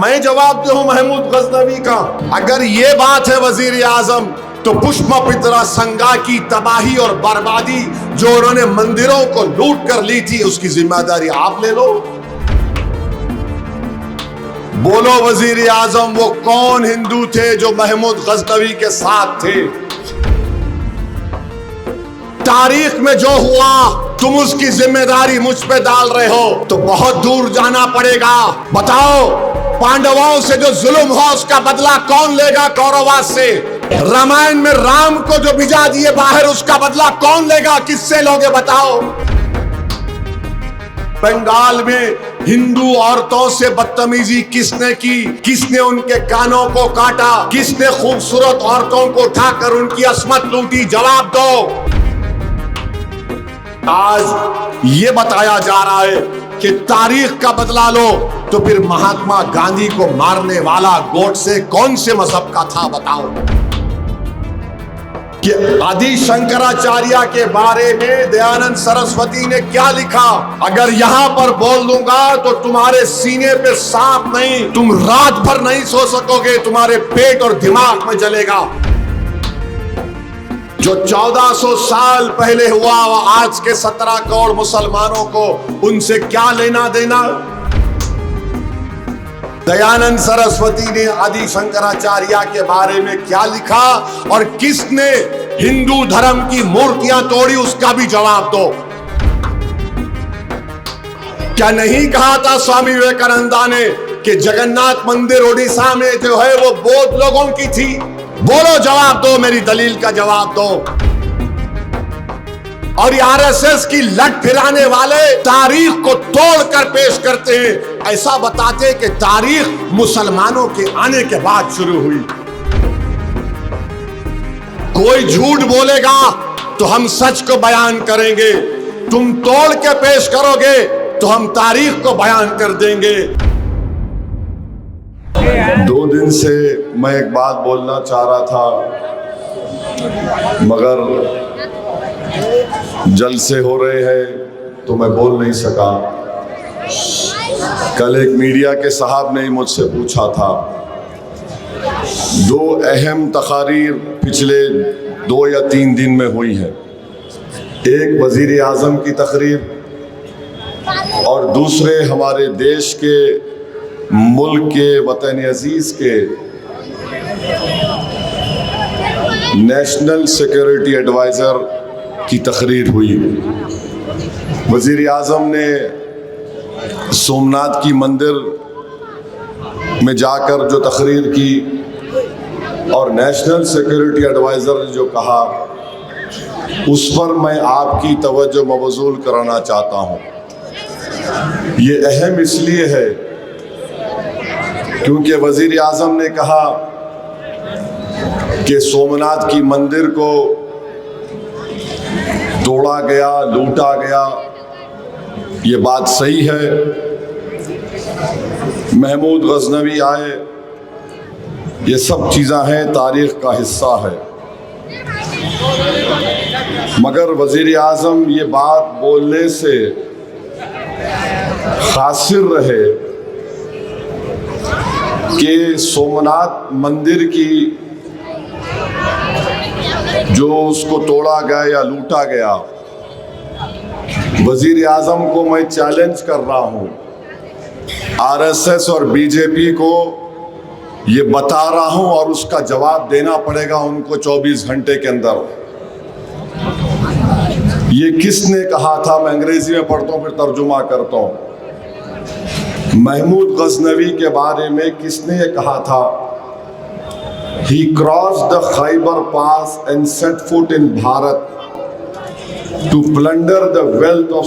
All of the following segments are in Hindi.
मैं जवाब दूं महमूद गजनवी का? अगर ये बात है वजीर आजम, तो पुष्पमित्रा संघा की तबाही और बर्बादी जो उन्होंने मंदिरों को लूट कर ली थी, उसकी जिम्मेदारी आप ले लो। बोलो वजीर आजम, वो कौन हिंदू थे जो महमूद गजनवी के साथ थे? तारीख में जो हुआ तुम उसकी जिम्मेदारी मुझ पे डाल रहे हो, तो बहुत दूर जाना पड़ेगा। बताओ, पांडवों से जो जुल्म हुआ उसका बदला कौन लेगा कौरवास से? रामायण में राम को जो भिजा दिए बाहर, उसका बदला कौन लेगा? किससे लोगे बताओ? बंगाल में हिंदू औरतों से बदतमीजी किसने की? किसने उनके कानों को काटा? किसने खूबसूरत औरतों को उठाकर उनकी अस्मत लूटी? जवाब दो। आज ये बताया जा रहा है कि तारीख का बदला लो, तो फिर महात्मा गांधी को मारने वाला गोडसे कौन से मजहब का था बताओ? कि आदि शंकराचार्य के बारे में दयानंद सरस्वती ने क्या लिखा? अगर यहां पर बोल दूंगा तो तुम्हारे सीने पे सांप नहीं, तुम रात भर नहीं सो सकोगे, तुम्हारे पेट और दिमाग में जलेगा। जो 1400 साल पहले हुआ वो आज के 17 करोड़ मुसलमानों को उनसे क्या लेना देना? दयानंद सरस्वती ने आदि शंकराचार्य के बारे में क्या लिखा और किसने हिंदू धर्म की मूर्तियां तोड़ी, उसका भी जवाब दो। क्या नहीं कहा था स्वामी विवेकानंदा ने कि जगन्नाथ मंदिर उड़ीसा में जो है वो बौद्ध लोगों की थी? बोलो, जवाब दो, मेरी दलील का जवाब दो। और आरएसएस की लट फिराने वाले तारीख को तोड़कर पेश करते हैं, ऐसा बताते हैं कि तारीख मुसलमानों के आने के बाद शुरू हुई। कोई झूठ बोलेगा तो हम सच को बयान करेंगे, तुम तोड़ के पेश करोगे तो हम तारीख को बयान कर देंगे। 2 दिन से मैं एक बात बोलना चाह रहा था, मगर जलसे हो रहे हैं तो मैं बोल नहीं सका। कल एक मीडिया के साहब ने मुझसे पूछा था, 2 अहम तकारीर पिछले 2 या 3 दिन में हुई है। एक वजीर आजम की तकरीर और दूसरे हमारे देश के, मुल्क के, वतन अजीज के नेशनल सिक्योरिटी एडवाइजर की तकरीर हुई। वजीर आजम ने सोमनाथ की मंदिर में जाकर जो तकरीर की और नेशनल सिक्योरिटी एडवाइजर ने जो कहा, उस पर मैं आपकी तवज्जो मबजूल कराना चाहता हूँ। ये अहम इसलिए है क्योंकि वजीर आजम ने कहा कि सोमनाथ की मंदिर को तोड़ा गया, लूटा गया, ये बात सही है। महमूद गजनवी आए, ये सब चीज़ें हैं, तारीख का हिस्सा है। मगर वजीर आजम ये बात बोलने से खासिर रहे कि सोमनाथ मंदिर की जो उसको तोड़ा गया या लूटा गया, वजीर आजम को मैं चैलेंज कर रहा हूं, आरएसएस और बीजेपी को ये बता रहा हूं और उसका जवाब देना पड़ेगा उनको 24 घंटे के अंदर। ये किसने कहा था? मैं अंग्रेजी में पढ़ता हूं फिर तर्जुमा करता हूं। महमूद गजनवी के बारे में किसने ये कहा था? He crossed the Khyber Pass and set foot in Bharat to plunder the wealth of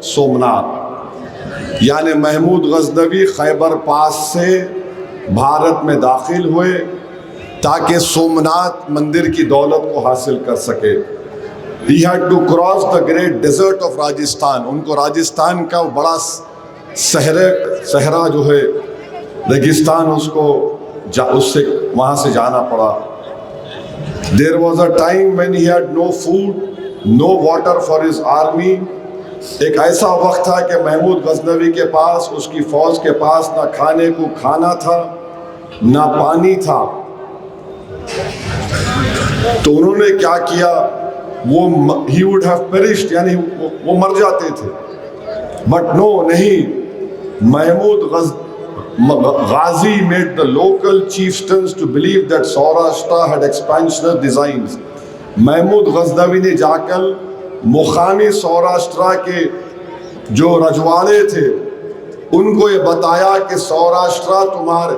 Somnath. यानी महमूद गजनवी खैबर पास से भारत में दाखिल हुए ताकि सोमनाथ मंदिर की दौलत को हासिल कर सके। He had to cross the great desert of Rajasthan. उनको राजस्थान का बड़ा सहरा जो है रेगिस्तान, उसको उससे वहाँ से जाना पड़ा। There was a time when he had no food, no water for his army एक ऐसा वक्त था कि महमूद गजनवी के पास, उसकी फौज के पास ना खाने को खाना था ना पानी था। तो उन्होंने क्या किया, वो ही वुड हैव पेरिश्ड, यानी वो मर जाते थे। बट नो, नहीं, Mahmood Ghazi made the local chieftains to believe that Saurashtra had expansionist designs. Mahmood Ghaznavi ने जाकर मुकामी सौराष्ट्र के जो रजवाड़े थे उनको ये बताया कि सौराष्ट्र तुम्हारे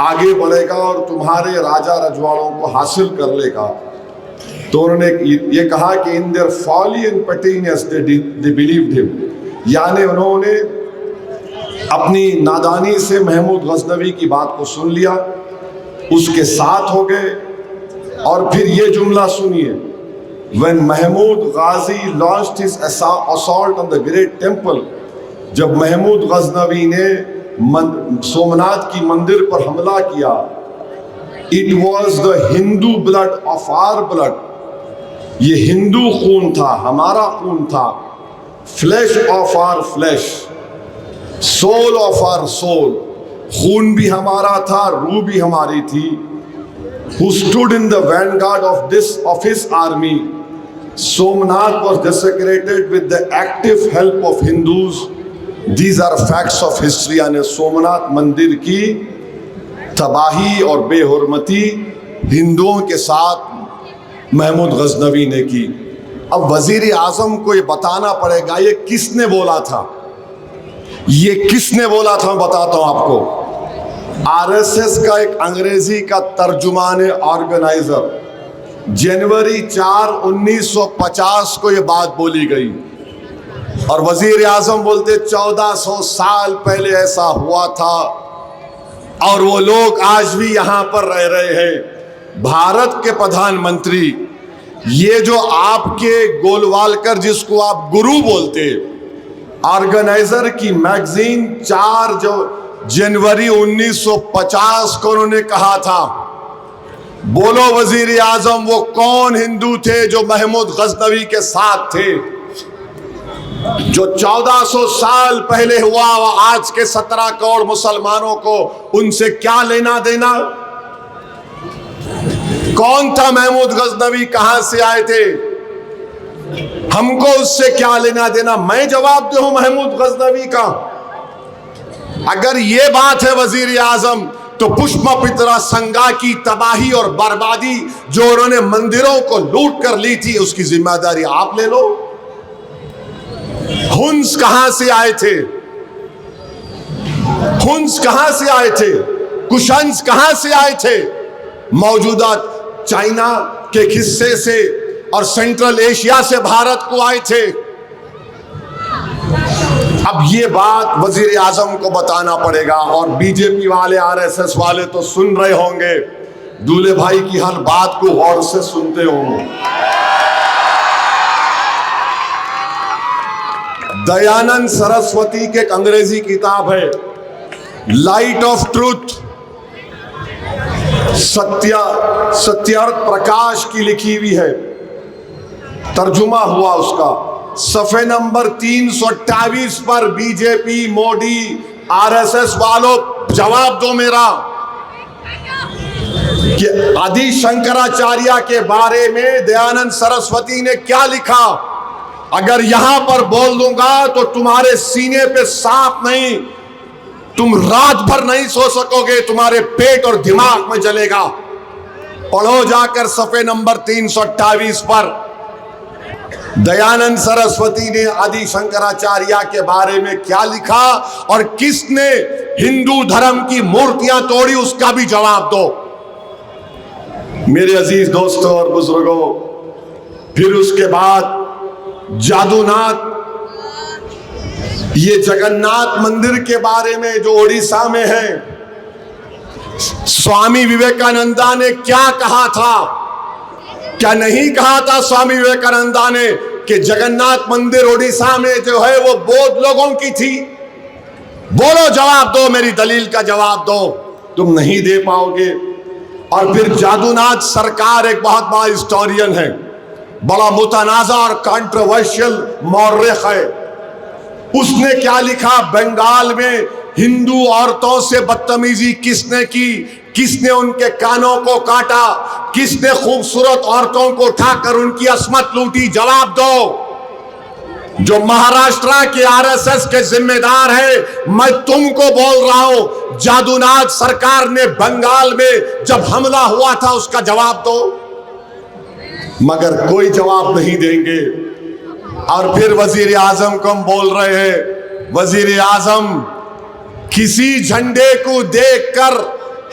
आगे बढ़ेगा और तुम्हारे राजा रजवाड़ों को हासिल कर लेगा। तो उन्होंने ये कहा कि in their folly and pettiness they believed him, यानी उन्होंने अपनी नादानी से महमूद गजनवी की बात को सुन लिया, उसके साथ हो गए। और फिर ये जुमला सुनिए, When Mahmud Ghazi launched his assault on the great temple, जब महमूद गजनवी ने सोमनाथ की मंदिर पर हमला किया, it was the Hindu blood of our blood, ये हिंदू खून था, हमारा खून था, flesh of our flesh, soul of our soul, खून भी हमारा था, रूह भी हमारी थी, who stood in the vanguard of his army. Somnath was desecrated with the active help of Hindus. These are facts of history. यानी सोमनाथ मंदिर की तबाही और बेहुरमती हिंदुओं के साथ महमूद गजनवी ने की। अब वजीर आजम को ये बताना पड़ेगा ये किसने बोला था, ये किसने बोला था, मैं बताता हूं आपको। आरएसएस का एक अंग्रेजी का तर्जुमान ऑर्गेनाइजर जनवरी 4, 1950 को ये बात बोली गई और वजीर आजम बोलते 1400 साल पहले ऐसा हुआ था और वो लोग आज भी यहां पर रह रहे हैं। भारत के प्रधानमंत्री, ये जो आपके गोलवालकर जिसको आप गुरु बोलते, ऑर्गेनाइजर की मैगजीन 4 जनवरी 1950 को उन्होंने कहा था, बोलो वजीर आजम वो कौन हिंदू थे जो महमूद गजनवी के साथ थे, जो 1400 साल पहले हुआ और आज के 17 करोड़ मुसलमानों को उनसे क्या लेना देना। कौन था महमूद गजनवी, कहां से आए थे, हमको उससे क्या लेना देना। मैं जवाब दूं महमूद गजनवी का, अगर ये बात है वजीर आजम, तो पुष्पमित्रा संगा की तबाही और बर्बादी जो उन्होंने मंदिरों को लूट कर ली थी, उसकी जिम्मेदारी आप ले लो। हुन्स कहां से आए थे, हुन्स कहां से आए थे, कुशंस कहां से आए थे, मौजूदा चाइना के हिस्से से और सेंट्रल एशिया से भारत को आए थे। अब ये बात वजीर आजम को बताना पड़ेगा और बीजेपी वाले, आरएसएस वाले तो सुन रहे होंगे, दूल्हे भाई की हर बात को गौर से सुनते होंगे। दयानंद सरस्वती की एक अंग्रेजी किताब है light of truth, Satyarth Prakash की लिखी हुई है, तर्जुमा हुआ उसका, सफ़े नंबर 328 पर बीजेपी, मोदी, आरएसएस वालों जवाब दो मेरा कि आदि शंकराचार्य के बारे में दयानंद सरस्वती ने क्या लिखा। अगर यहां पर बोल दूंगा तो तुम्हारे सीने पे सांप नहीं, तुम रात भर नहीं सो सकोगे, तुम्हारे पेट और दिमाग में जलेगा। पढ़ो जाकर सफ़े नंबर 328 पर दयानंद सरस्वती ने आदि शंकराचार्य के बारे में क्या लिखा और किसने हिंदू धर्म की मूर्तियां तोड़ी, उसका भी जवाब दो मेरे अजीज दोस्तों और बुजुर्गों। फिर उसके बाद जादूनाथ, ये जगन्नाथ मंदिर के बारे में जो उड़ीसा में है, स्वामी विवेकानंदा ने क्या कहा था, क्या नहीं कहा था स्वामी विवेकानंदा ने कि जगन्नाथ मंदिर उड़ीसा में जो है वो बौद्ध लोगों की थी। बोलो जवाब दो, मेरी दलील का जवाब दो, तुम नहीं दे पाओगे। और फिर जादूनाथ सरकार एक बहुत बड़ा हिस्टोरियन है, बड़ा मुतनाज़ा और कंट्रोवर्शियल मौर्रिख है, उसने क्या लिखा, बंगाल में हिंदू औरतों से बदतमीजी किसने की, किसने उनके कानों को काटा, किसने खूबसूरत औरतों को उठाकर उनकी असमत लूटी, जवाब दो। जो महाराष्ट्र के आरएसएस के जिम्मेदार है, मैं तुमको बोल रहा हूं, जादूनाथ सरकार ने बंगाल में जब हमला हुआ था उसका जवाब दो। मगर कोई जवाब नहीं देंगे। और फिर वजीर आजम को हम बोल रहे हैं, वजीर आजम किसी झंडे को देखकर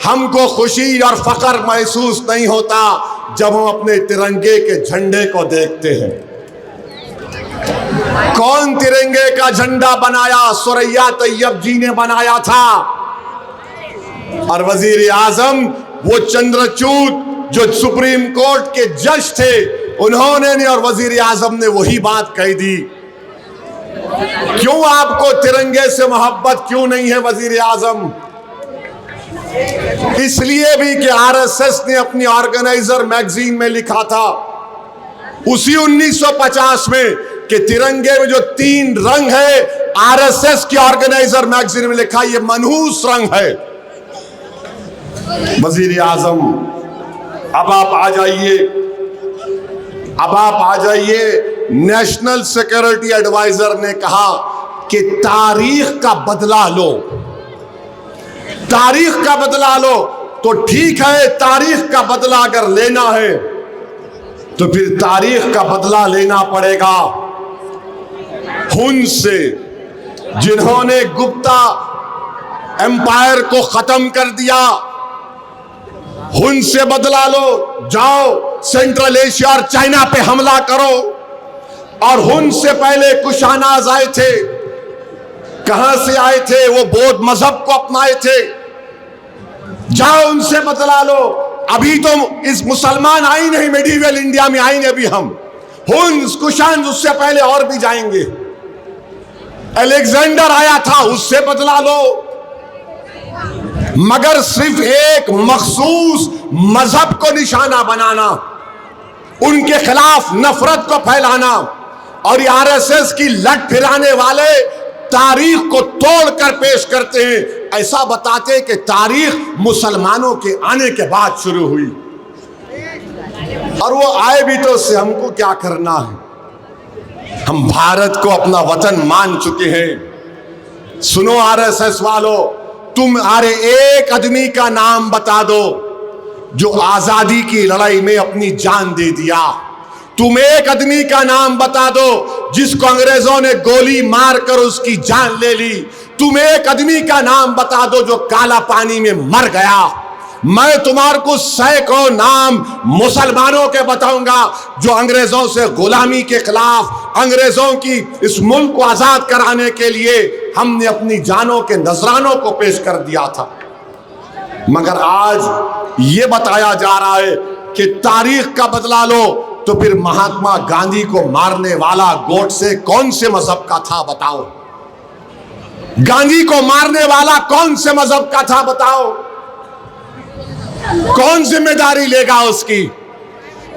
हमको खुशी और फख्र महसूस नहीं होता जब हम अपने तिरंगे के झंडे को देखते हैं। कौन तिरंगे का झंडा बनाया? सुरैया तैयब जी ने बनाया था। और वजीर आजम वो चंद्रचूड जो सुप्रीम कोर्ट के जज थे, उन्होंने ने और वजीर आजम ने वही बात कह दी। क्यों आपको तिरंगे से मोहब्बत क्यों नहीं है वजीर आजम? इसलिए भी कि आरएसएस ने अपनी ऑर्गेनाइजर मैगजीन में लिखा था उसी 1950 में कि तिरंगे में जो 3 रंग है, आरएसएस की ऑर्गेनाइजर मैगजीन में लिखा ये मनहूस रंग है। वजीर आजम अब आप आ जाइए, नेशनल सिक्योरिटी एडवाइजर ने कहा कि तारीख का बदला लो, तारीख का बदला लो। तो ठीक है, तारीख का बदला अगर लेना है तो फिर तारीख का बदला लेना पड़ेगा उनसे जिन्होंने गुप्ता एम्पायर को खत्म कर दिया। उनसे बदला लो, जाओ सेंट्रल एशिया और चाइना पे हमला करो। और उनसे पहले कुशानाज आए थे, कहां से आए थे? वो बौद्ध मजहब को अपनाए थे। जाओ उनसे बदला लो। अभी तो इस मुसलमान आई नहीं, मेडिवल इंडिया में आई नहीं अभी हम। कुशान उससे पहले और भी जाएंगे। अलेक्जेंडर आया था, उससे बदला लो। मगर सिर्फ एक मखसूस मजहब को निशाना बनाना, उनके खिलाफ नफरत को फैलाना, और आरएसएस की लट फिराने वाले तारीख को तोड़कर पेश करते हैं, ऐसा बताते कि तारीख मुसलमानों के आने के बाद शुरू हुई। और वो आए भी तो उससे हमको क्या करना है? हम भारत को अपना वतन मान चुके हैं। सुनो आरएसएस वालों, तुम अरे एक आदमी का नाम बता दो जो आजादी की लड़ाई में अपनी जान दे दिया। तुम एक आदमी का नाम बता दो जिसको अंग्रेजों ने गोली मारकर उसकी जान ले ली। तुम एक आदमी का नाम बता दो जो काला पानी में मर गया। मैं तुम्हारे को सैकड़ों नाम मुसलमानों के बताऊंगा जो अंग्रेजों से गुलामी के खिलाफ, अंग्रेजों की इस मुल्क को आजाद कराने के लिए हमने अपनी जानों के नजरानों को पेश कर दिया था। मगर आज ये बताया जा रहा है कि तारीख का बदला लो, तो फिर महात्मा गांधी को मारने वाला गोडसे कौन से मजहब का था बताओ? गांधी को मारने वाला कौन से मजहब का था बताओ? कौन जिम्मेदारी लेगा उसकी?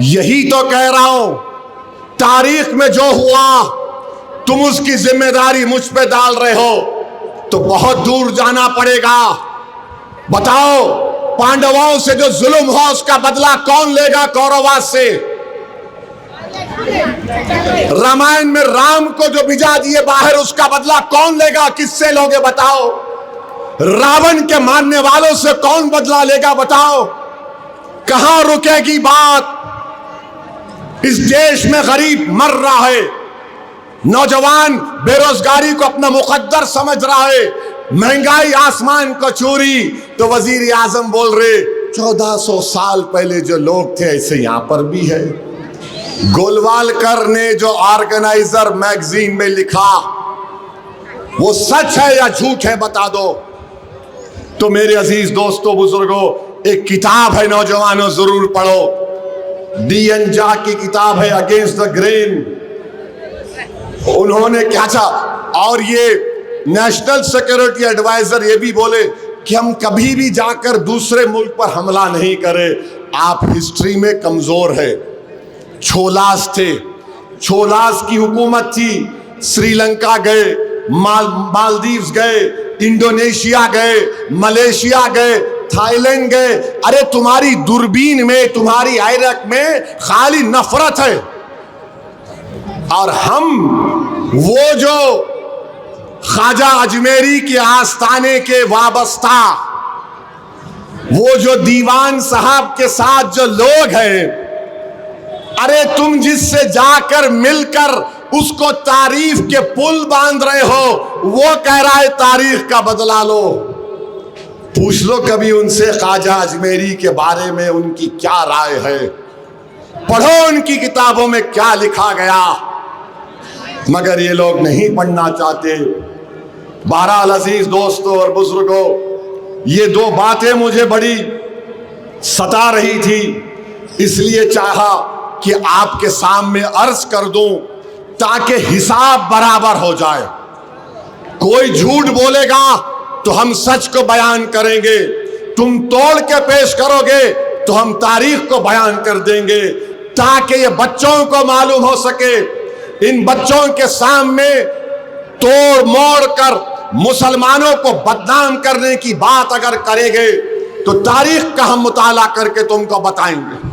यही तो कह रहा हूं, तारीख में जो हुआ तुम उसकी जिम्मेदारी मुझ पे डाल रहे हो, तो बहुत दूर जाना पड़ेगा। बताओ, पांडवों से जो जुल्म हुआ उसका बदला कौन लेगा कौरवाद से? रामायण में राम को जो भिजा दिए बाहर, उसका बदला कौन लेगा? किससे लोगे बताओ? रावण के मारने वालों से कौन बदला लेगा बताओ? कहां रुकेगी बात? इस देश में गरीब मर रहा है, नौजवान बेरोजगारी को अपना मुकद्दर समझ रहा है, महंगाई आसमान को छूरी। तो वजीर आजम बोल रहे 1400 साल पहले जो लोग थे ऐसे यहां पर भी है। गोलवालकर ने जो ऑर्गेनाइजर मैगजीन में लिखा वो सच है या झूठ है बता दो। तो मेरे अजीज दोस्तों बुजुर्गों, एक किताब है नौजवानों, जरूर पढ़ो। डी.एन. झा की किताब है अगेंस्ट द ग्रेन। उन्होंने क्या था, और ये नेशनल सिक्योरिटी एडवाइजर ये भी बोले कि हम कभी भी जाकर दूसरे मुल्क पर हमला नहीं करें। आप हिस्ट्री में कमजोर है। छोलास थे, छोलास की हुकूमत थी, श्रीलंका गए, मालदीव्स गए, इंडोनेशिया गए, मलेशिया गए, थाईलैंड गए। अरे तुम्हारी दूरबीन में, तुम्हारी आयरक में खाली नफरत है। और हम वो जो ख्वाजा अजमेरी के आस्थाने के वाबस्ता, वो जो दीवान साहब के साथ जो लोग हैं, अरे तुम जिससे जाकर मिलकर उसको तारीफ के पुल बांध रहे हो, वो कह रहा है तारीख का बदला लो। पूछ लो कभी उनसे ख्वाजा अजमेरी के बारे में उनकी क्या राय है, पढ़ो उनकी किताबों में क्या लिखा गया। मगर ये लोग नहीं पढ़ना चाहते। बहरहाल अजीज दोस्तों और बुजुर्गों, ये दो बातें मुझे बड़ी सता रही थी, इसलिए चाहा कि आपके सामने अर्ज कर दूं ताकि हिसाब बराबर हो जाए। कोई झूठ बोलेगा तो हम सच को बयान करेंगे, तुम तोड़ के पेश करोगे तो हम तारीख को बयान कर देंगे, ताकि ये बच्चों को मालूम हो सके। इन बच्चों के सामने तोड़ मोड़ कर मुसलमानों को बदनाम करने की बात अगर करेंगे तो तारीख का हम मुताला करके तुमको बताएंगे।